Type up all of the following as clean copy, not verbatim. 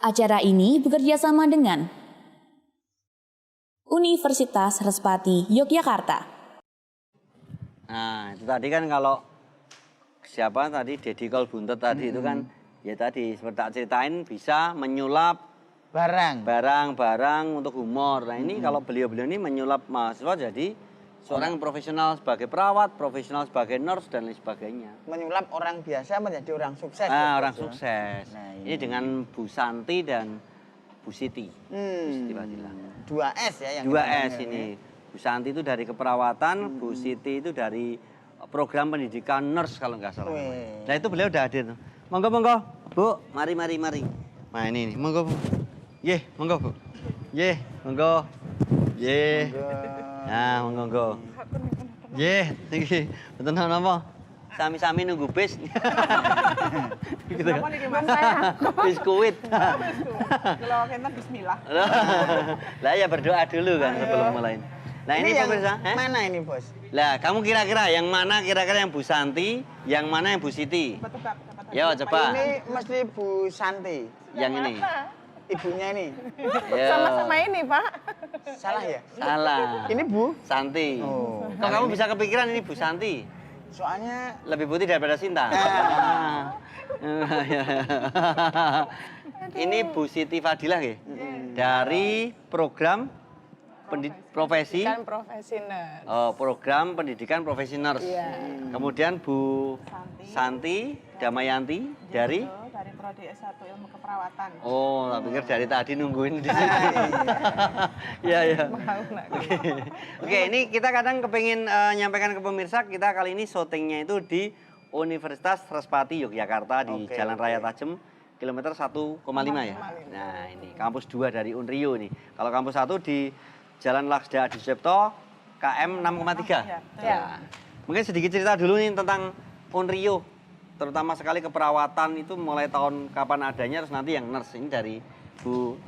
Acara ini bekerja sama dengan Universitas Respati Yogyakarta. Nah, itu tadi kan kalau siapa tadi Deddy Kolbuntet tadi itu kan ya tadi seperti tak ceritain bisa menyulap barang untuk humor. Nah, ini kalau beliau-beliau ini menyulap mahasiswa jadi seorang profesional sebagai perawat, profesional sebagai nurse dan lain sebagainya. Menyulap orang biasa menjadi orang sukses. Nah, ya, orang Bos, ya? sukses. Nah, ini dengan Bu Santi dan Bu Siti. Bu Siti Fadilah. 2S ya yang 2S kita ini. Bu Santi itu dari keperawatan, Bu Siti itu dari program pendidikan nurse kalau nggak salah. Wih. Nah, itu beliau udah hadir. Monggo, Bu. Mari. Nah, ini. Monggo, Bu. Ye, monggo, Bu. Ye, monggo. Ye. Nah, monggo. Ye, iki. Mboten napa. Sami-sami nunggu bis. Gitu kan. Apa nih Mas saya? Biskuit. Kalau kita bismillah. Lah ya berdoa dulu kan sebelum mulai. Nah, ini yang pemirsa, mana ini, Bos? Lah, kamu kira-kira yang mana kira-kira yang Bu Santi, yang mana yang Bu Siti? Tebak. Yo, coba. Ini mesti Bu Santi. Yang ini. Ibunya ini. Yo. Sama-sama ini, Pak. Salah ya? Salah. Ini Bu. Santi. Oh. Kok kamu bisa kepikiran ini Bu Santi? Soalnya Lebih putih daripada Sinta. Ini Bu Siti Fadilah ya? Dari program profesi Kan profesional. program pendidikan profesi nurse. Iya. Kemudian Bu Santi Damayanti dari Dari prodi S1 Ilmu Keperawatan. Oh, tak pikir dari tadi nungguin di sini. Iya. Oke, ini kita kadang kepingin nyampaikan ke pemirsa, kita kali ini syutingnya itu di Universitas Respati Yogyakarta di Jalan Raya Tajem, kilometer 1,5 ya. Nah, ini kampus 2 dari Unrio ini. Kalau kampus 1 di Jalan Laksda Adi Sucipto, KM 6,3. Ya. Mungkin sedikit cerita dulu nih tentang Unrio, terutama sekali keperawatan itu mulai tahun kapan adanya, terus nanti yang nurse ini dari Bu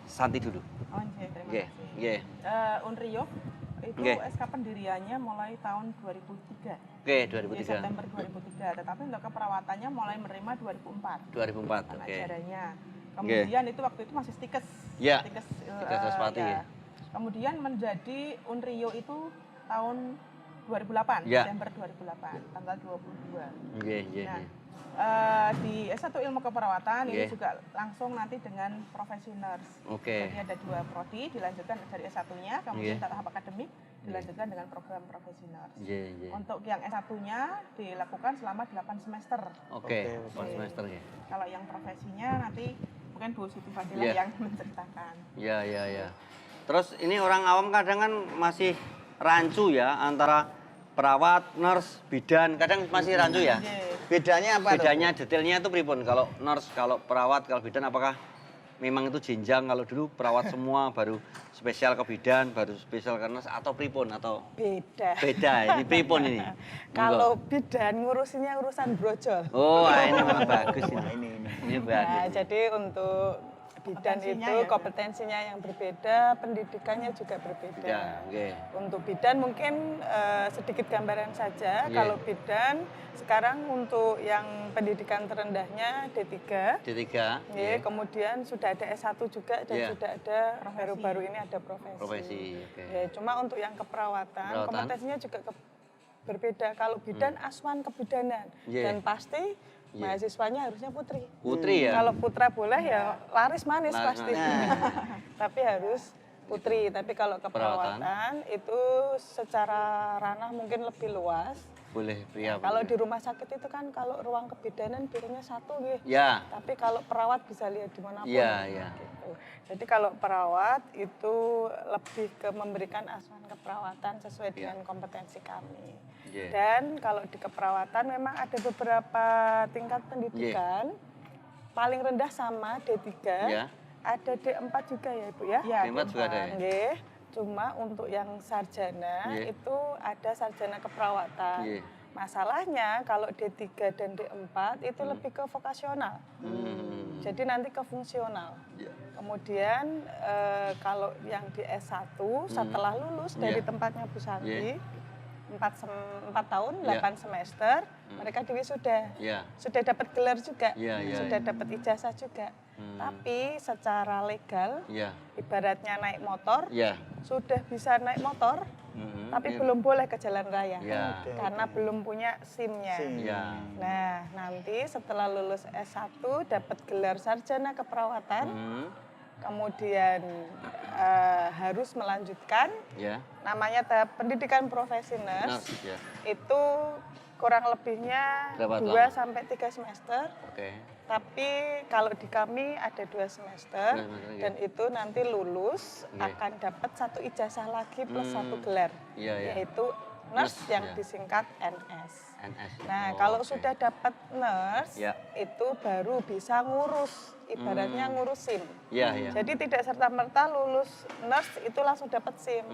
Santi dulu. Oh, terima kasih. Unrio itu SK pendiriannya mulai tahun 2003. Oke, Di 2003. September 2003. Tetapi untuk keperawatannya mulai menerima 2004. 2004, oke. Ajarannya. Kemudian itu waktu itu masih stikes. Ya, Stikes Respati ya. Kemudian menjadi Unrio itu tahun 2008, Ya. Desember 2008, tanggal 22. Iya. Nah, di S1 Ilmu Keperawatan ini Oke. juga langsung nanti dengan profesi nurse. Oke. Jadi ada 2 prodi, dilanjutkan dari S1-nya, kemudian tahap akademik, dilanjutkan dengan program profesi nurse. Iya. Untuk yang S1-nya dilakukan selama 8 semester. Oke, semester ya. Kalau yang profesinya nanti mungkin Bu Siti Fadilah Iya. yang menceritakan. Iya. Terus ini orang awam kadang kan masih rancu ya antara perawat, nurse, bidan, kadang masih rancu ya. bedanya apa? Bedanya detailnya itu pripun? Kalau nurse, kalau perawat, kalau bidan apakah memang itu jenjang? Kalau dulu perawat semua baru spesial ke bidan, baru spesial ke nurse atau pripun atau Beda. ini pripun ini? Kalau bidan ngurusinnya urusan brojol. Oh, ini memang bagus ini. Ini Nah, bagus. jadi untuk bidan Kompetensinya itu ya, kompetensinya yang berbeda, pendidikannya juga berbeda. Ya, oke. Untuk bidan mungkin sedikit gambaran saja. Iya. Kalau bidan sekarang untuk yang pendidikan terendahnya D3. D3. Ya, kemudian sudah ada S1 juga dan Iya. sudah ada baru-baru ini ada profesi. Profesi, oke. Ya, cuma untuk yang keperawatan kompetensinya juga berbeda. Kalau bidan asuhan kebidanan Iya. dan pasti mahasiswanya harusnya putri. Putri ya? Kalau putra boleh ya laris manis Laris pasti. manis. Tapi harus putri. Tapi kalau keperawatan itu secara ranah mungkin lebih luas. Boleh pria. Kalau di rumah sakit itu kan kalau ruang kebidanan biasanya satu gitu. Ya. Tapi kalau perawat bisa lihat di manapun. Iya. Gitu. Jadi kalau perawat itu lebih ke memberikan asuhan keperawatan sesuai dengan kompetensi kami. Yeah. Dan kalau di keperawatan memang ada beberapa tingkat pendidikan. Paling rendah sama D3. Yeah. Ada D4 juga ya Ibu ya? Ya, D4 juga ada ya? Nggih. Cuma untuk yang sarjana itu ada sarjana keperawatan. Yeah. Masalahnya kalau D3 dan D4 itu lebih ke vokasional. Jadi nanti ke fungsional. Yeah. Kemudian kalau yang di S1 setelah lulus dari tempatnya Bu Santi, 4 tahun, 8 semester, mereka di wisuda. Yeah. Sudah dapat gelar juga, Yeah. sudah dapat ijazah juga. Tapi secara legal, Ya. ibaratnya naik motor, Ya. sudah bisa naik motor, tapi Iya. belum boleh ke jalan raya. Ya. Karena belum punya SIM-nya. SIM. Ya. Nah, nanti setelah lulus S1 dapat gelar sarjana keperawatan, kemudian harus melanjutkan Ya. namanya tahap pendidikan profesi nurse. Nurse, ya. Itu kurang lebihnya Berapa 2 lama? sampai 3 semester. Oke. Tapi kalau di kami ada 2 semester, 2 semester, ya. dan itu nanti lulus Oke. akan dapat 1 ijazah lagi plus 1 gelar, Iya, iya. yaitu nurse Nurse, yang ya. disingkat NS. NS. Nah, Oh, kalau oke. sudah dapat nurse, Ya. itu baru bisa ngurus, ibaratnya ngurus SIM. Iya, iya. Jadi tidak serta-merta lulus nurse itu langsung dapat SIM.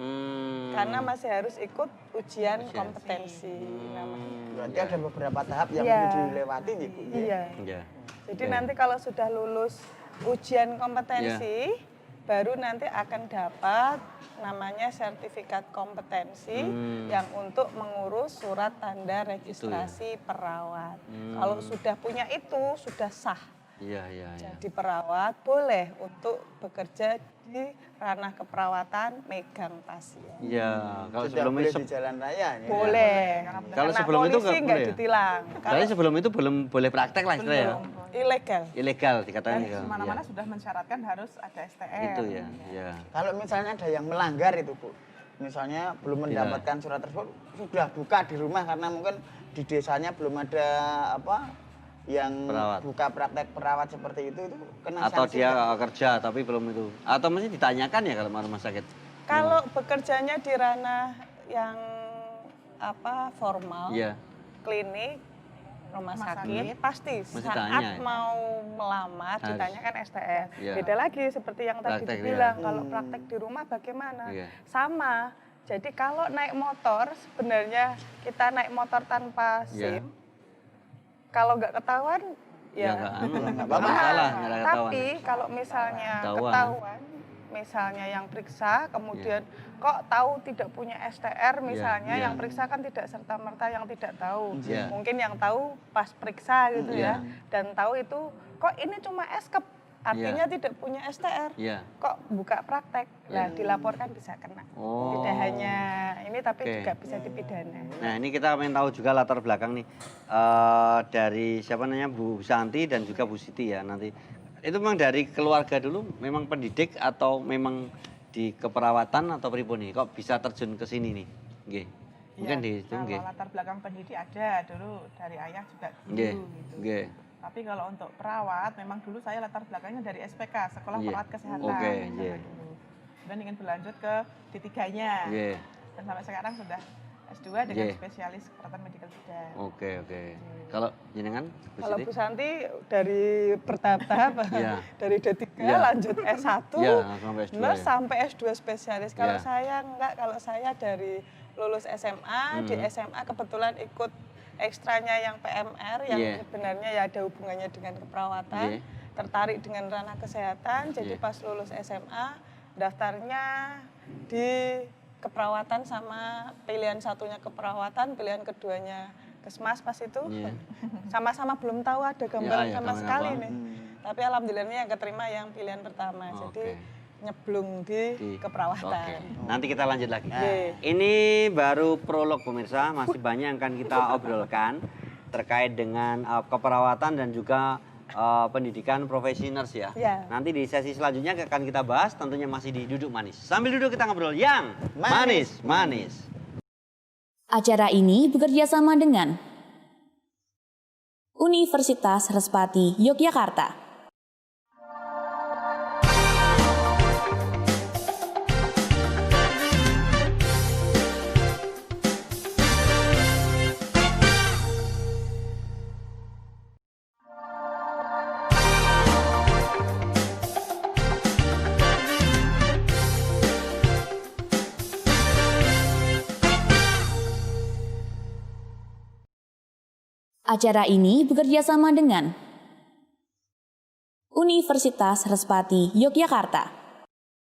Karena masih harus ikut ujian kompetensi namanya. Berarti ada beberapa tahap yang Iya. perlu dilewati nih, Bu. Iya. Ya. Jadi Oke. nanti kalau sudah lulus ujian kompetensi, baru nanti akan dapat namanya sertifikat kompetensi yang untuk mengurus surat tanda registrasi perawat. Kalau sudah punya itu, sudah sah. Iya, iya, iya. Jadi perawat boleh untuk bekerja di ranah keperawatan megang pasien. Iya, kalau Tidak sebelum boleh itu di jalan raya. Ya. Boleh. Kalau Karena sebelum itu polisi nggak nggak boleh ya? ditilang. Berarti sebelum itu belum boleh praktek lah istilahnya ya. Ilegal. Ilegal dikatakan Dan ya. mana-mana sudah mensyaratkan harus ada STM. Itu ya, ya. Kalau misalnya ada yang melanggar itu, Bu. Misalnya belum mendapatkan surat tersebut, sudah buka di rumah karena mungkin di desanya belum ada yang Perawat. buka praktek perawat seperti itu kena Atau sanksi dia nggak? kerja tapi belum itu. Atau mesti ditanyakan ya kalau mau rumah sakit. Kalau bekerjanya di ranah yang formal, Iya. klinik, rumah Rumah sakit, sakit. pasti Mesti saat tanya ya? mau melamar Harus. ditanyakan STM. Iya. Beda lagi seperti yang tadi Praktek, dibilang, iya. kalau praktek di rumah bagaimana? Iya. Sama. Jadi kalau naik motor, sebenarnya kita naik motor tanpa Iya. SIM, kalau nggak ketahuan, Ya, ya nggak apa-apa. masalah, nggak ada ketahuan. tapi kalau misalnya Ketahuan. ketahuan, misalnya yang periksa, kemudian kok tahu tidak punya STR misalnya, Iya. yang periksa kan tidak serta-merta yang tidak tahu. Iya. Mungkin yang tahu pas periksa gitu Iya. ya, dan tahu itu kok ini cuma eskep, artinya tidak punya STR. Iya. Kok buka praktek, lah dilaporkan bisa kena. Oh. Tidak hanya ini tapi Oke. juga bisa dipidana. Nah ini kita pengen tahu juga latar belakang nih dari siapa namanya Bu Santi dan juga Bu Siti ya nanti. Itu memang dari keluarga dulu memang pendidik atau memang di keperawatan atau pripun nih? Kok bisa terjun ke sini nih? Nggih. Mungkin Ya, di itu nggih. kalau latar belakang pendidik ada dulu dari ayah juga Nggih. dulu gitu. Nggih. Tapi kalau untuk perawat memang dulu saya latar belakangnya dari SPK, Sekolah Iya. Perawat Kesehatan. Oke, gitu iya. dulu. Dan ingin berlanjut ke D3-nya. Nggih. Dan sampai sekarang sudah S2 dengan Iya. spesialis keperawatan medikal bidan. Oke, oke. Kalau jenengan Bu Kalau Siti? Bu Santi dari bertahap-tahap, Iya. dari D3 Iya. lanjut S1, Iya, sampai S2 nurse ya. sampai S2 spesialis. Kalau Iya. saya enggak, kalau saya dari lulus SMA, di SMA kebetulan ikut ekstranya yang PMR, yang Iya. sebenarnya ya ada hubungannya dengan keperawatan, Iya. tertarik dengan ranah kesehatan, jadi Iya. pas lulus SMA, daftarnya di keperawatan sama pilihan satunya keperawatan, pilihan keduanya Kesmas pas itu. Iya. Sama-sama belum tahu ada gambaran iya, sama gambaran sekali apa. nih. Tapi alhamdulillahnya yang keterima yang pilihan pertama. Jadi Oke. nyeblung di keperawatan. Oke. Nanti kita lanjut lagi. Oke. Ini baru prolog pemirsa, masih banyak yang akan kita obrolkan terkait dengan keperawatan dan juga pendidikan profesi nurse ya. Ya. Nanti di sesi selanjutnya akan kita bahas tentunya masih di Duduk Manis. Sambil duduk kita ngobrol yang manis. Acara ini bekerja sama dengan Universitas Respati Yogyakarta. Acara ini bekerja sama dengan Universitas Respati Yogyakarta.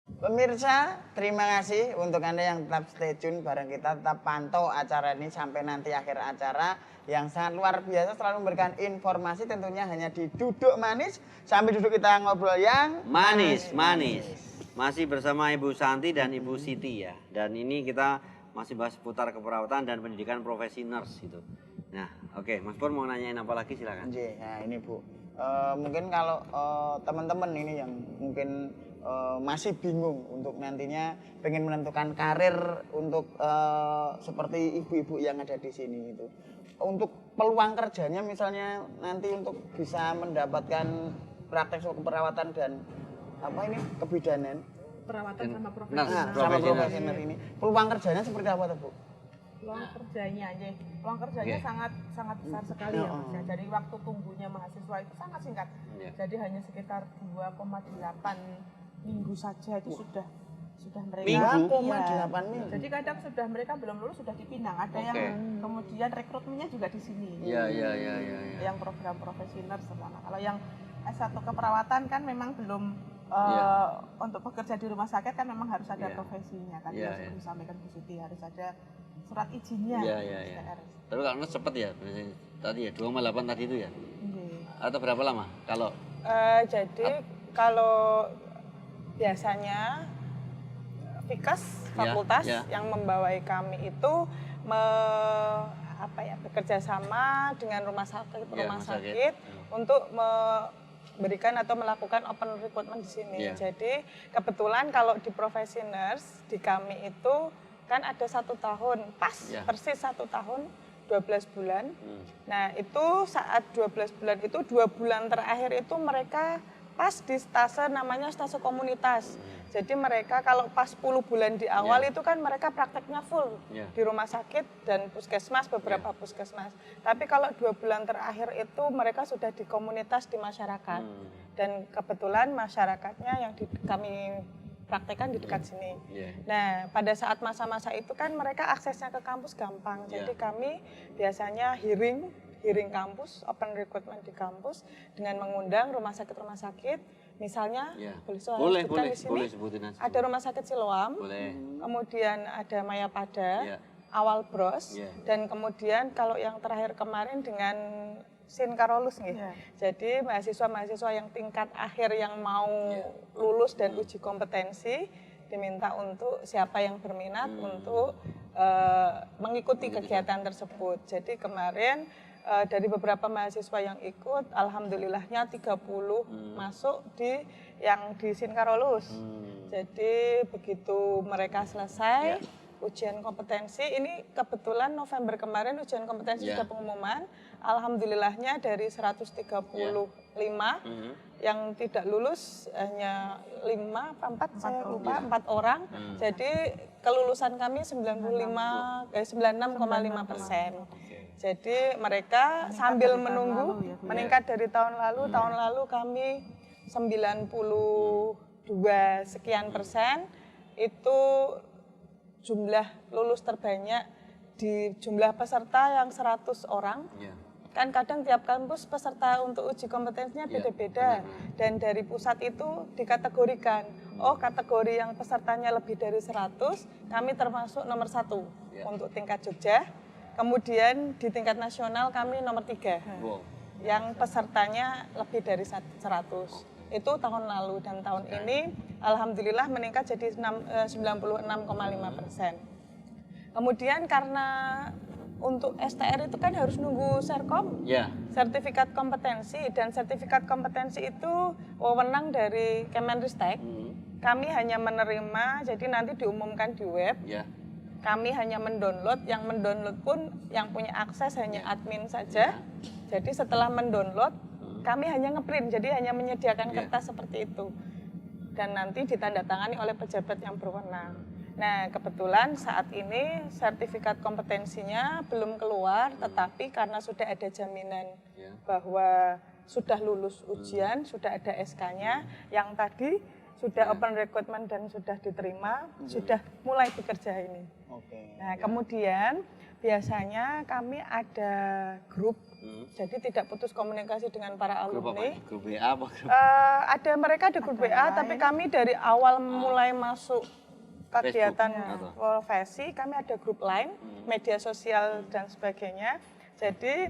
Pemirsa, terima kasih untuk Anda yang tetap stay tune bareng kita, tetap pantau acara ini sampai nanti akhir acara yang sangat luar biasa, selalu memberikan informasi tentunya hanya di Duduk Manis. Sampai duduk kita ngobrol yang Manis. Masih bersama Ibu Santi dan Ibu Siti ya. Dan ini kita masih bahas seputar keperawatan dan pendidikan profesi nurse gitu. Nah, oke, Mas Pur mau nanyain apa lagi silakan. Nah ini Bu, mungkin kalau teman-teman ini yang mungkin masih bingung untuk nantinya pengen menentukan karir untuk seperti ibu-ibu yang ada di sini itu, untuk peluang kerjanya misalnya nanti untuk bisa mendapatkan praktek keperawatan dan apa ini kebidanan Perawatan sama profesi. Nah, sama profesional. profesional ini, peluang kerjanya seperti apa tuh Bu? Peluang kerjanya aja. Peluang kerjanya Oke. sangat besar sekali ya Mas. Ya. Jadi waktu tunggunya mahasiswa itu sangat singkat. Iya. Jadi hanya sekitar 2,8 minggu saja itu sudah mereka. Minggu? 2,8 minggu. Jadi kadang sudah mereka belum lulus sudah dipinang. Ada Oke. yang kemudian rekrutmennya juga di sini. Iya. Yang program profesi nurse terutama. Kalau yang S1 keperawatan kan memang belum untuk bekerja di rumah sakit kan memang harus ada Iya. profesinya kan. Iya, Yang iya. disampaikan Bu Siti harus ada surat izinnya. Iya. STR. Tapi kalau nurse cepet ya, tadi ya 2,8 tadi itu ya. Iya. Atau berapa lama? Kalau Jadi kalau biasanya Fikas fakultas ya. yang membawai kami itu bekerja sama dengan rumah sakit Ya, rumah sakit. untuk memberikan atau melakukan open recruitment di sini. Ya. Jadi kebetulan kalau di profesi nurse di kami itu kan ada 1 tahun Ya. persis 1 tahun 12 bulan. Nah itu saat 12 bulan itu 2 bulan terakhir itu mereka pas di stase namanya stase komunitas. Jadi mereka kalau pas 10 bulan di awal itu kan mereka prakteknya full di rumah sakit dan puskesmas, beberapa puskesmas. Tapi kalau 2 bulan terakhir itu mereka sudah di komunitas di masyarakat. Dan kebetulan masyarakatnya yang kami praktekkan di dekat sini. Nah, pada saat masa-masa itu kan mereka aksesnya ke kampus gampang. Jadi kami biasanya hearing kampus, open recruitment di kampus dengan mengundang rumah sakit. Misalnya, boleh sebutkan di sini. sebutin aja. Ada rumah sakit Siloam, Boleh. kemudian ada Mayapada, Iya. Awal Bros, Iya. dan kemudian kalau yang terakhir kemarin dengan Sinkarolus nih. Iya. Jadi mahasiswa-mahasiswa yang tingkat akhir yang mau lulus dan uji kompetensi diminta untuk siapa yang berminat untuk mengikuti kegiatan tersebut. Jadi kemarin dari beberapa mahasiswa yang ikut, alhamdulillahnya 30 masuk yang di Sinkarolus. Jadi begitu mereka selesai ujian kompetensi, ini kebetulan November kemarin ujian kompetensi sudah pengumuman. Alhamdulillahnya dari 135 yang tidak lulus hanya 5 apa 4 saya lupa 4 orang. Jadi kelulusan kami 96,5%. Jadi mereka sambil menunggu meningkat dari tahun lalu. Tahun lalu kami 92 sekian persen itu jumlah lulus terbanyak di jumlah peserta yang 100 orang. Kan kadang tiap kampus peserta untuk uji kompetensinya beda-beda. Dan dari pusat itu dikategorikan. Oh, kategori yang pesertanya lebih dari 100, kami termasuk nomor 1 untuk tingkat Jogja. Kemudian di tingkat nasional kami nomor 3. Yang pesertanya lebih dari 100. Itu tahun lalu dan tahun ini alhamdulillah meningkat jadi 96,5%. Kemudian karena untuk STR itu kan harus nunggu Serkom, sertifikat kompetensi, dan sertifikat kompetensi itu wewenang dari Kemenristek. Kami hanya menerima, jadi nanti diumumkan di web. Kami hanya mendownload, yang mendownload pun yang punya akses hanya admin saja. Jadi setelah mendownload, kami hanya ngeprint, jadi hanya menyediakan kertas seperti itu. Dan nanti ditandatangani oleh pejabat yang berwenang. Nah, kebetulan saat ini sertifikat kompetensinya belum keluar, tetapi karena sudah ada jaminan bahwa sudah lulus ujian, sudah ada SK-nya, yang tadi sudah open recruitment dan sudah diterima, sudah mulai bekerja ini. Nah, kemudian Biasanya kami ada grup, jadi tidak putus komunikasi dengan para Grup apa? alumni. Grup WA apa? Grup Mereka ada grup WA, tapi kami dari awal mulai masuk kegiatan Facebook. profesi, kami ada grup lain, media sosial dan sebagainya. Jadi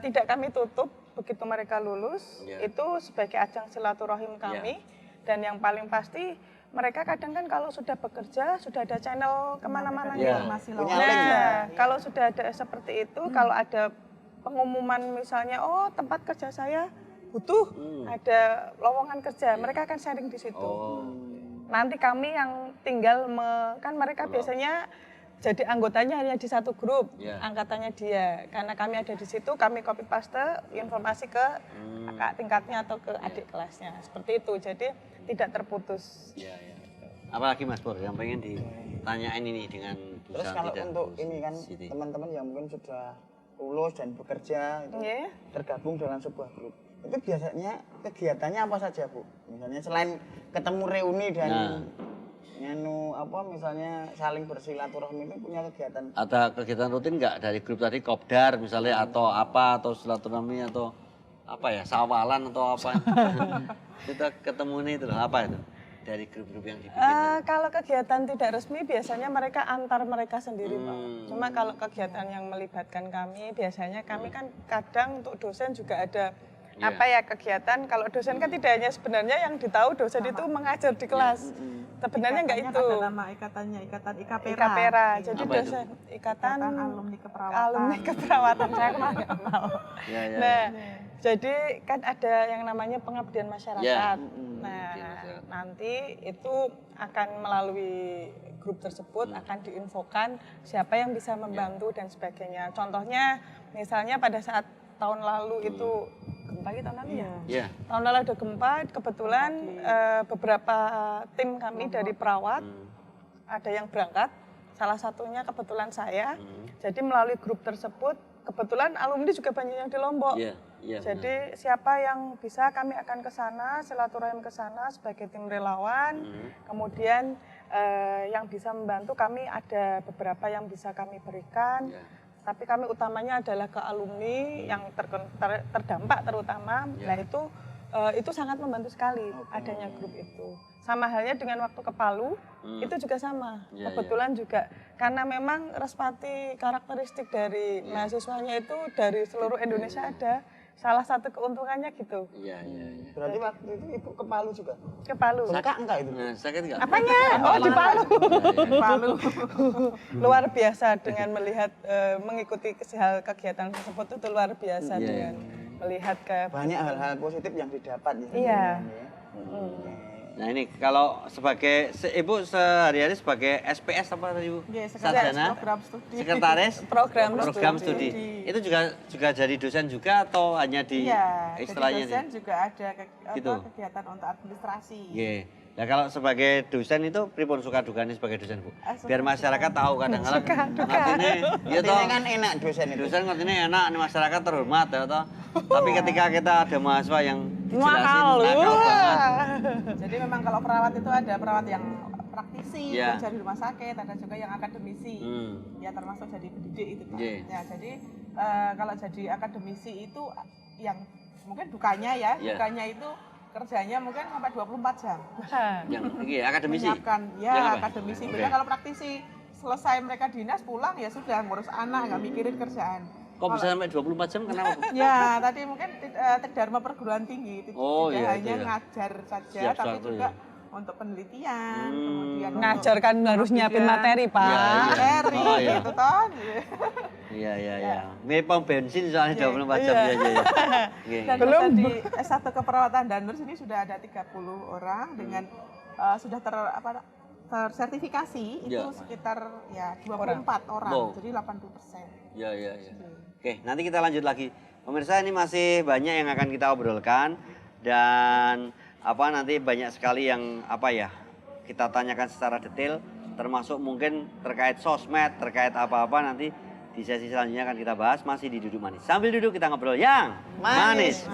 tidak kami tutup begitu mereka lulus, itu sebagai ajang silaturahim kami. Dan yang paling pasti, mereka kadang kan kalau sudah bekerja, sudah ada channel kemana-mana. Nah, kalau sudah ada seperti itu, kalau ada pengumuman misalnya, oh tempat kerja saya butuh ada lowongan kerja, mereka akan sharing di situ. Nanti kami yang tinggal, kan mereka biasanya jadi anggotanya hanya di satu grup, angkatannya dia. Karena kami ada di situ, kami copy paste informasi ke kakak tingkatnya atau ke adik kelasnya. Seperti itu, jadi tidak terputus. Apalagi Mas Pur yang pengen ditanyain ini dengan Terus Dusan kalau tidak untuk lulus ini kan Siti. teman-teman yang mungkin sudah lulus dan bekerja itu tergabung dalam sebuah grup. Itu biasanya kegiatannya apa saja, Bu? Misalnya selain ketemu reuni dan misalnya saling bersilaturahmi, itu punya kegiatan. Ada kegiatan rutin nggak dari grup tadi, kopdar misalnya atau silaturahmi atau apa ya, sawalan atau apa? Kita ketemu nih itu apa itu dari grup-grup yang dibikin? Kalau kegiatan tidak resmi biasanya mereka antar mereka sendiri, Pak. Cuma kalau kegiatan yang melibatkan kami, biasanya kami kan kadang untuk dosen juga ada kegiatan. Kalau dosen kan tidak hanya sebenarnya yang ditahu dosen itu mengajar di kelas. Sebenarnya enggak itu. Ada nama ikatannya, ikatan IKPERA. IKPERA. Jadi Apa dosen ikatan alumni keperawatan. Alumni keperawatan saya kemarin nggak tahu. Nah, jadi kan ada yang namanya pengabdian masyarakat. Nah, nanti itu akan melalui grup tersebut akan diinfokan siapa yang bisa membantu dan sebagainya. Contohnya misalnya pada saat tahun lalu itu gempa tahun lalu ya? Tahun lalu ada gempa, kebetulan beberapa tim kami dari perawat ada yang berangkat, salah satunya kebetulan saya. Jadi melalui grup tersebut, kebetulan alumni juga banyak yang di Lombok. Jadi siapa yang bisa kami akan ke sana, silaturahim ke sana sebagai tim relawan. Kemudian yang bisa membantu kami ada beberapa yang bisa kami berikan. Tapi kami utamanya adalah ke alumni yang terdampak terutama. Nah itu sangat membantu sekali adanya grup itu. Sama halnya dengan waktu ke Palu, itu juga sama. Kebetulan juga karena memang Respati karakteristik dari mahasiswanya itu dari seluruh Indonesia ada. Salah satu keuntungannya gitu. Berarti waktu itu Ibu ke Palu juga? Ke Palu. Bengkak enggak itu? Sakit nggak? Apanya? Oh di Palu. Palu. Luar biasa dengan melihat, mengikuti hal kegiatan tersebut itu luar biasa dengan melihat ke... Banyak hal-hal positif yang didapat. Iya. Nah ini kalau sebagai Ibu sehari-hari sebagai SPS apa tadi Bu? Sarjana, sekretaris program studi. Itu juga jadi dosen juga atau hanya di istilahnya? Jadi dosen juga ada kegiatan untuk administrasi. Nah kalau sebagai dosen itu pripun suka dukanya sebagai dosen Bu? Biar masyarakat tahu kadang-kadang Ngertinya kan enak dosen itu. Dosen ngertinya enak, masyarakat terhormat ya toh. Tapi ketika kita ada mahasiswa yang dijelasin nakal banget. Jadi memang kalau perawat itu ada perawat yang praktisi, kerja di rumah sakit, ada juga yang akademisi. Ya termasuk jadi pendidik itu Pak. Ya jadi kalau jadi akademisi itu yang mungkin dukanya dukanya itu kerjanya mungkin sampai 24 jam. Yang akademisi? Menyiapkan, akademisi. Beda kalau praktisi, selesai mereka dinas pulang ya sudah ngurus anak, nggak mikirin kerjaan. Kok bisa sampai 24 jam kenapa? Ya tadi mungkin Dharma perguruan tinggi itu tidak hanya ngajar saja, tapi juga untuk penelitian, kemudian ngajar kan harus nyiapin materi Pak. Materi gitu toh. Iya. Mirip pom bensin soalnya 24 jam Dan belum di S1 keperawatan Danur sini sudah ada 30 orang dengan sudah tersertifikasi itu sekitar 24 orang. Jadi 80%. Iya. Oke, nanti kita lanjut lagi. Pemirsa ini masih banyak yang akan kita obrolkan dan nanti banyak sekali yang kita tanyakan secara detail, termasuk mungkin terkait sosmed, terkait apa-apa nanti di sesi selanjutnya akan kita bahas masih di Duduk Manis. Sambil duduk kita ngobrol yang manis.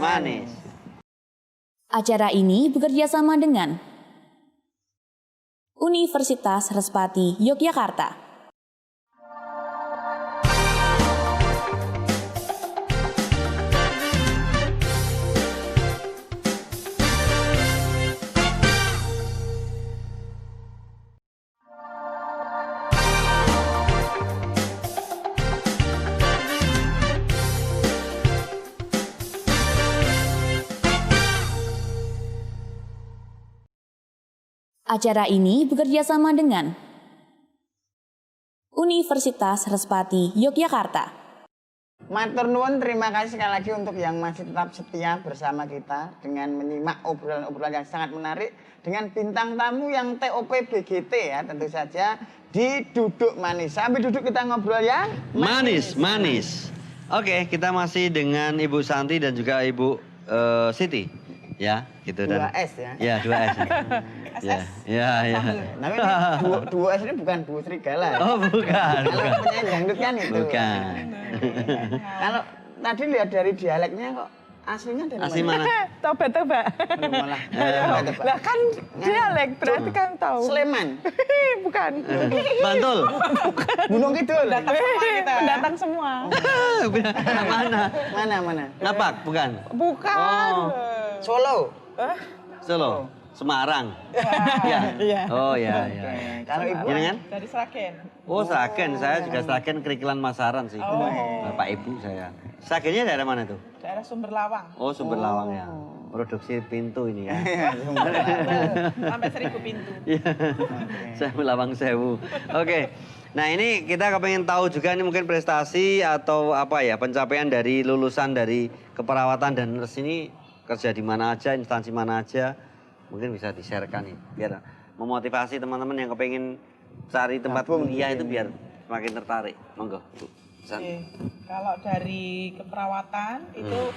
Acara ini bekerja sama dengan Universitas Respati Yogyakarta. Acara ini bekerja sama dengan Universitas Respati Yogyakarta. Matur nuwun, terima kasih sekali lagi untuk yang masih tetap setia bersama kita dengan menyimak obrolan-obrolan yang sangat menarik dengan bintang tamu yang TOP BGT ya, tentu saja di Duduk Manis. Sambil duduk kita ngobrol yang manis. Oke, kita masih dengan Ibu Santi dan juga Ibu Siti. Ya, gitu dan 2S ya. Ya, 2S. Ya. Nah, ini 2S ini bukan duo serigala. Oh, bukan. Kalau penyanyi dangdut kan itu. Bukan. Kalau tadi lihat dari dialeknya kok aslinya dari Asli mana? Coba-coba. Malah. Lah kan dialek, berarti kan tahu. Sleman. Bukan. Bantul. Gunung Kidul. Pendatang semua. Mana? Napak, bukan? Bukan. Oh. Solo. Solo. Semarang. Iya. Oh ya. Kalau ibu Jenengan? Dari Sragen. Oh, Sragen. Saya juga Sragen Kerikilan Masaran sih. Bapak Ibu saya. Sragennya daerah mana tuh? Daerah Sumber Lawang. Oh, Sumber Lawang ya. Produksi pintu ini ya. Sampai 1000 pintu. Iya. Saya Lawang Sewu. Oke. Nah, ini kita kepengen tahu juga ini mungkin prestasi atau apa ya, pencapaian dari lulusan dari keperawatan dan nurse ini kerja di mana aja, instansi mana aja. Mungkin bisa di-share-kan nih, biar memotivasi teman-teman yang kepengen cari tempat kuliah itu biar semakin tertarik. Monggo, Bu. Oke. Kalau dari keperawatan itu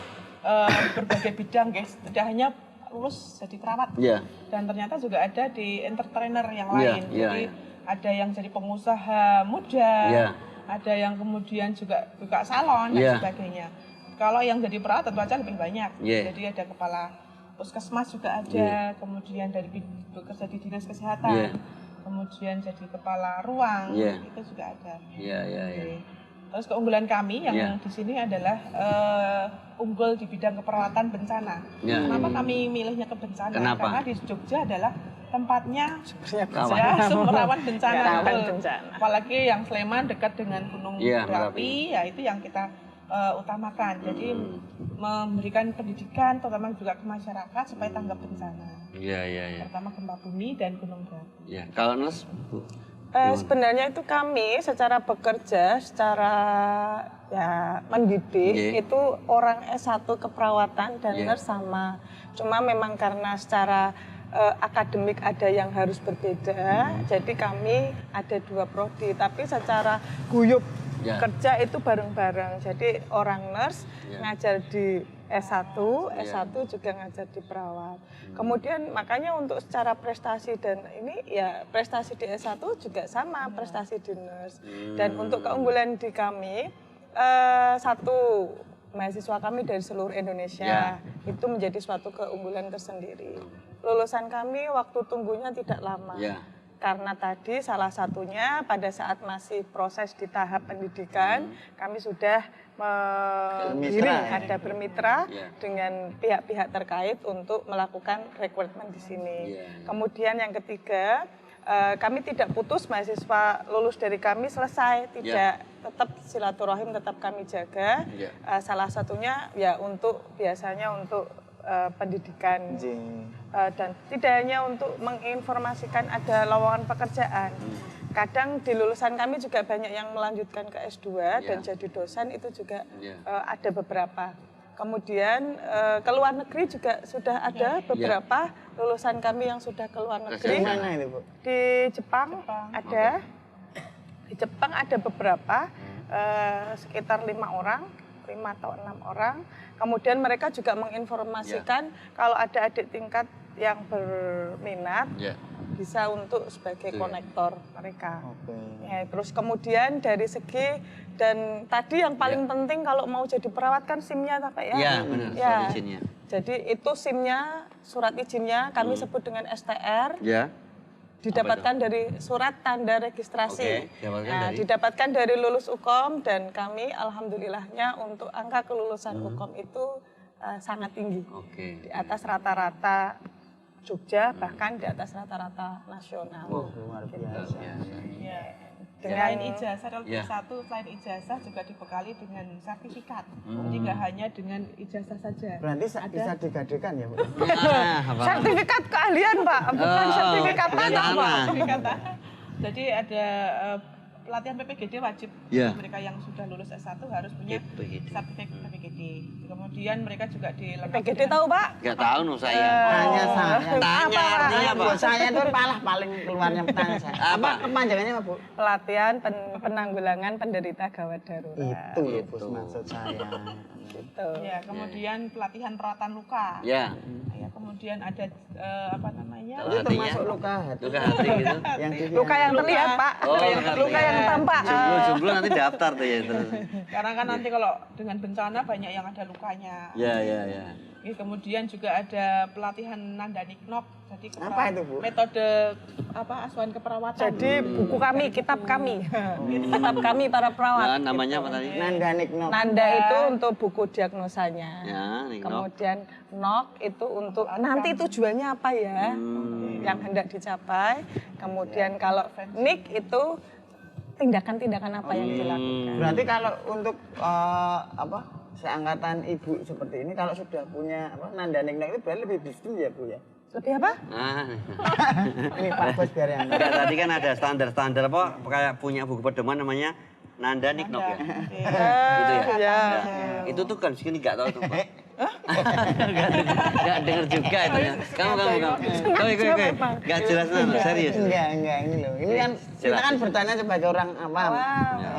berbagai bidang, guys. Tidak hanya lulus jadi perawat. Iya. Dan ternyata juga ada di entertainer yang lain. Jadi ada yang jadi pengusaha muda, ada yang kemudian juga buka salon dan sebagainya. Kalau yang jadi perawat tentu saja lebih banyak. Jadi ada kepala puskesmas juga ada, kemudian dari bekerja di dinas kesehatan, kemudian jadi kepala ruang, itu juga ada. Terus keunggulan kami yang di sini adalah unggul di bidang keperawatan bencana. Kenapa kami milihnya ke bencana? Karena di Jogja adalah tempatnya sumber rawan bencana. Apalagi yang Sleman dekat dengan Gunung Merapi, ya itu yang kita utamakan. Jadi memberikan pendidikan terutama juga ke masyarakat supaya tanggap bencana. Pertama gempa bumi dan gunung berapi. Kalau nurse, Bu? Sebenarnya itu kami secara bekerja, secara ya mendidik itu orang S1 keperawatan dan nurse sama. Cuma memang karena secara akademik ada yang harus berbeda, jadi kami ada 2 prodi. Tapi secara guyup kerja itu bareng-bareng. Jadi orang nurse ngajar di S1 juga ngajar di perawat. Kemudian makanya untuk secara prestasi dan ini ya prestasi di S1 juga sama prestasi di nurse. Dan untuk keunggulan di kami, satu mahasiswa kami dari seluruh Indonesia itu menjadi suatu keunggulan tersendiri. Lulusan kami waktu tunggunya tidak lama. Karena tadi salah satunya pada saat masih proses di tahap pendidikan, kami sudah bermitra dengan pihak-pihak terkait untuk melakukan rekrutmen di sini. Kemudian yang ketiga, kami tidak putus mahasiswa lulus dari kami selesai, tidak, tetap silaturahim tetap kami jaga. Salah satunya ya biasanya untuk pendidikan dan tidak hanya untuk menginformasikan ada lowongan pekerjaan. Kadang di lulusan kami juga banyak yang melanjutkan ke S2 dan jadi dosen itu juga ada beberapa. Kemudian ke luar negeri juga sudah ada beberapa lulusan kami yang sudah ke luar negeri. Mana itu, Bu? Di Jepang ada. Di Jepang ada beberapa sekitar 5 atau 6 orang. Kemudian mereka juga menginformasikan kalau ada adik tingkat yang berminat bisa untuk sebagai konektor mereka. Ya, terus kemudian dari segi dan tadi yang paling penting kalau mau jadi perawat kan SIM-nya Pak ya? Iya benar, surat izinnya. Jadi itu SIM-nya, surat izinnya kami sebut dengan STR. Didapatkan dari surat tanda registrasi. Didapatkan dari lulus UKOM dan kami alhamdulillahnya untuk angka kelulusan UKOM itu sangat tinggi. Di atas rata-rata Jogja bahkan di atas rata-rata nasional. Luar biasa. Ya. Dengan Selain ijazah kalau Ya. satu, selain ijazah juga dibekali dengan sertifikat. Jadi nggak hanya dengan ijazah saja. Berarti bisa digadekan ya, Bu? Apa? sertifikat keahlian, Pak, bukan Oh, sertifikat bukan tanah, Pak. tanah. Sertifikat tanah. Jadi ada pelatihan PPGD wajib. Ya. Mereka yang sudah lulus S1 harus punya PPGD. sertifikat PPGD. Kemudian mereka juga dilengkapi PGD tahu, Pak? Gak tahu no saya. Tanya saya. Tanya artinya apa? Bu, saya itu paling keluarnya tanya saya. Apa? Kepanjangannya apa, Bu? Pelatihan penanggulangan penderita gawat darurat. Itu loh, Bos, maksud saya. Gitu. Ya, kemudian pelatihan perawatan luka. Ya. Ya, kemudian ada apa namanya? Kalau Itu hatinya, termasuk luka hati. luka hati gitu. Yang Luka yang terlihat, Pak. Oh, Luka yang tampak. Jomblo nanti daftar tuh ya terus. Karena kan nanti kalau dengan bencana banyak yang ada lukanya. Ya, ya, ya. Oke, kemudian juga ada pelatihan Nandaniknok. Jadi Apa itu, Bu? metode asuhan keperawatan. Jadi buku kami, kitab kami. Kitab kami para perawat. Nah, namanya apa tadi? Nandanik nok. Nanda itu untuk buku diagnosanya. Ya, Nikno. Kemudian nok itu untuk nanti tujuannya apa ya yang hendak dicapai. Kemudian kalau nik itu tindakan-tindakan apa yang dilakukan. Berarti kalau untuk seangkatan ibu seperti ini kalau sudah punya Nandanik nok itu berarti lebih bisnis ya, Bu ya? Lebih apa? Nah, Ini Pak Bos biar yang enggak, tadi kan ada standar-standar apa kayak punya buku pedoman namanya Nanda Niknok ya. Gitu ya. Ya. Itu tuh kan sini enggak tahu tuh, Pak. Enggak dengar juga itu ya. Kamu. Oke. Enggak jelas serius. enggak ini loh. Ini kan kita kan bertanya sebagai orang awam.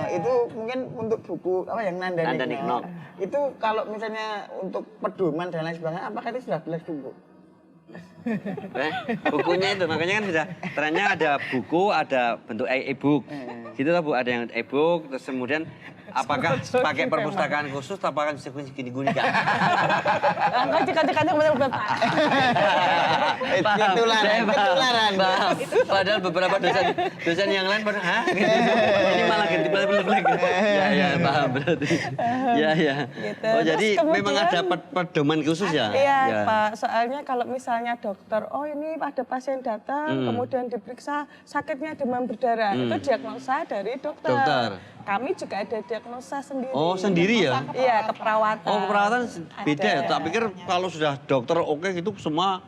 Itu mungkin untuk buku yang Nandanik Nandanik nok. nok. Itu kalau misalnya untuk pedoman dan lain sebagainya apakah itu sudah jelas, Bu? Bukunya itu makanya kan sudah trennya ada buku, ada bentuk e-book. Gitu lah Bu, ada yang e-book terus kemudian apakah pakai perpustakaan khusus apakah bisa gini-gini kan? Enggak cekak-cekaknya betul-betul. Ketularan. Paham. Padahal beberapa dosen yang lain pada hah? Gitu. Ini malah ganti belak-belak. Ya, paham berarti. Ya. Gitu. Oh, jadi Terus memang ada pedoman khusus ya? Iya, Ya. Pak. Soalnya kalau misalnya dokter, oh ini ada pasien datang, kemudian diperiksa sakitnya demam berdarah, itu diagnosa dari dokter. Dokter. Kami juga ada diagnosa sendiri. Oh, sendiri ya? Iya, keperawatan. Oh, keperawatan beda ya? Tak pikir kalau sudah dokter oke gitu semua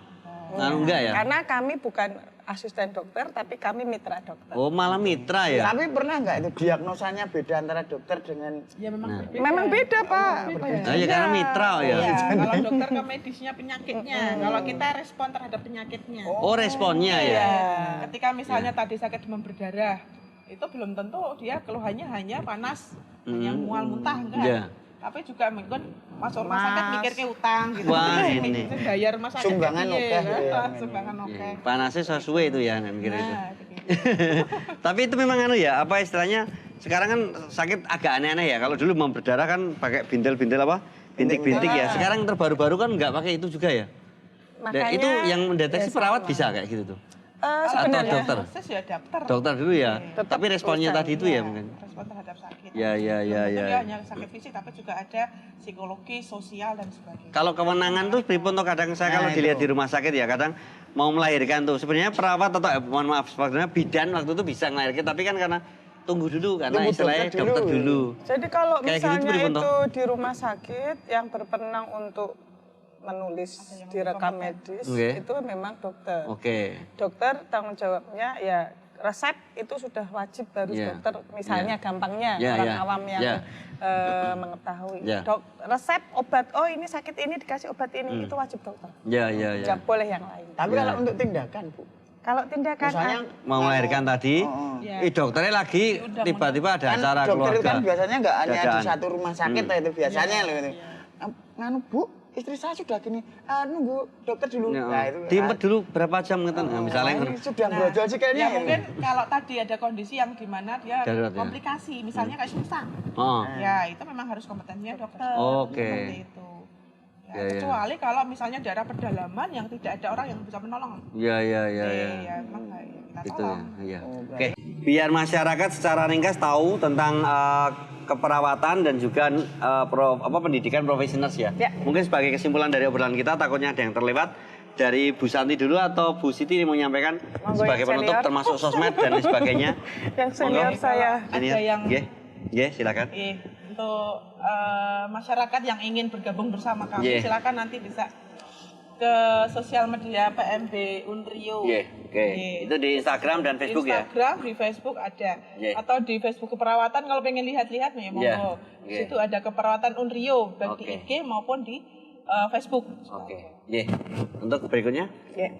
enggak ya? Karena kami bukan asisten dokter, tapi kami mitra dokter. Oh, malah mitra ya? Tapi pernah nggak itu diagnosanya beda antara dokter dengan Ya memang berbeda. Memang beda, Pak. Nah, ya karena mitra ya. Iya, kalau dokter ke medisnya penyakitnya, kalau kita respon terhadap penyakitnya. Oh, responnya ya? Ketika misalnya tadi sakit demam berdarah, itu belum tentu dia keluhannya hanya panas, hanya mual muntah enggak. Iya. Tapi juga mungkin masuk rumah sakit mikir ke utang gitu. Wah, ini. Itu bayar rumah sakit. Sumbangan piye, oke, kan? ya. Sumbangan oke. Panasnya sesuai itu ya, mikir itu. Nah, begitu. Tapi itu memang ya, apa istilahnya? Sekarang kan sakit agak aneh-aneh ya. Kalau dulu mau berdarah kan pakai bintil-bintil apa? Bintik-bintik ya. Sekarang terbaru-baru kan nggak pakai itu juga ya. Dan itu yang mendeteksi perawat bisa kayak gitu tuh. Atau Sebenarnya dokter? Proses ya dokter. Dokter dulu ya. Tapi responnya tadi itu ya mungkin. Respon terhadap sakit. Ya. Tidak hanya sakit fisik, tapi juga ada psikologi, sosial dan sebagainya. Kalau kewenangan tuh pripun tuh kadang saya kalau dilihat di rumah sakit ya kadang mau melahirkan tuh sebenarnya perawat atau mohon maaf sebenarnya bidan waktu itu bisa melahirkan tapi kan karena tunggu dulu karena Tunggu istilahnya dokter dokter dulu. Jadi kalau Kayak gitu tuh misalnya pripun itu di rumah sakit yang berpenang untuk menulis di rekam medis, Oke. itu memang dokter. Oke. Dokter tanggung jawabnya ya resep itu sudah wajib harus Iya. dokter. Misalnya gampangnya Iya, orang iya. awam yang Iya. mengetahui. Iya. Resep obat, oh ini sakit ini dikasih obat ini, itu wajib dokter. Ya. Nggak boleh yang lain. Tapi kalau untuk tindakan, Bu. Kalau tindakan Misalnya Mau melahirkan tadi, dokternya lagi tiba-tiba ada kan acara dokter itu keluarga. kan biasanya nggak hanya di Dadaan. satu rumah sakit itu biasanya loh itu. Nganu Bu, istri saya sudah gini, nunggu dokter dulu. Ya, Nah itu diempet dulu berapa jam ngeten. Nah, misalnya ini sudah brojol sih kayaknya. Ya mungkin kalau tadi ada kondisi yang gimana dia Darurat, ya. komplikasi, misalnya kayak susah. Oh. Ya itu memang harus kompetensinya dokter. Oke. Seperti itu. Ya, ya. Kecuali kalau misalnya daerah pedalaman yang tidak ada orang yang bisa menolong. Ya. Ya memang kita Itu tolong. ya. Oke. Biar masyarakat secara ringkas tahu tentang keperawatan dan juga pendidikan profesional ya. Ya. Mungkin sebagai kesimpulan dari obrolan kita takutnya ada yang terlewat. dari Bu Santi dulu atau Bu Siti ini mau menyampaikan Monggo, sebagai yang penutup senior. termasuk sosmed dan lain sebagainya. Yang senior Monggo. saya. Senior. Ada yang- Nggih, silakan. Untuk masyarakat yang ingin bergabung bersama kami, Yeah. silakan nanti bisa ke sosial media PMB Unrio. Oke. Yeah. Itu di Instagram dan Facebook ya. Instagram, di Facebook ada. Yeah. Atau di Facebook keperawatan kalau pengen lihat-lihat ya monggo. Yeah. Di situ ada keperawatan Unrio baik di Oke. IG maupun di Facebook. Oke. Untuk berikutnya?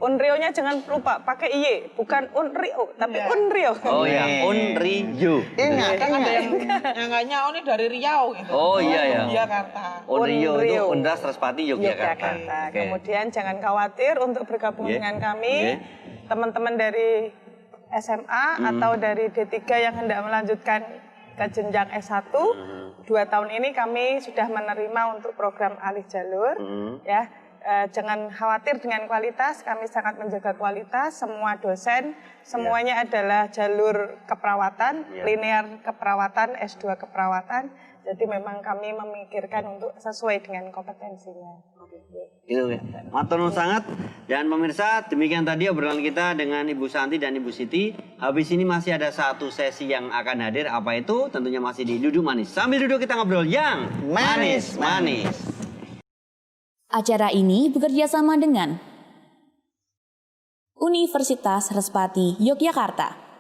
Unrio-nya jangan lupa pakai iye, bukan Unrio, tapi Iya. Unrio. Oh ya, Unrio. Ingat, Kan ada yang nyangkanya oh ini dari Riau gitu. Oh iya ya. Yogyakarta. Unrio itu Unrio. Undras Respati Yogyakarta. Oke. Kemudian jangan khawatir untuk bergabung Iya. dengan kami, Iya. teman-teman dari SMA atau dari D3 yang hendak melanjutkan ke jenjang S1. 2 tahun ini kami sudah menerima untuk program alih jalur, ya. Jangan khawatir dengan kualitas, kami sangat menjaga kualitas. Semua dosen, semuanya adalah jalur keperawatan, linear keperawatan, S2 keperawatan. Jadi memang kami memikirkan untuk sesuai dengan kompetensinya. Itu ya. Matur nuwun sangat. Dan pemirsa, demikian tadi obrolan kita dengan Ibu Santi dan Ibu Siti. Habis ini masih ada satu sesi yang akan hadir. Apa itu? Tentunya masih di Duduk Manis. Sambil duduk kita ngobrol yang manis-manis. Acara ini bekerja sama dengan Universitas Respati Yogyakarta.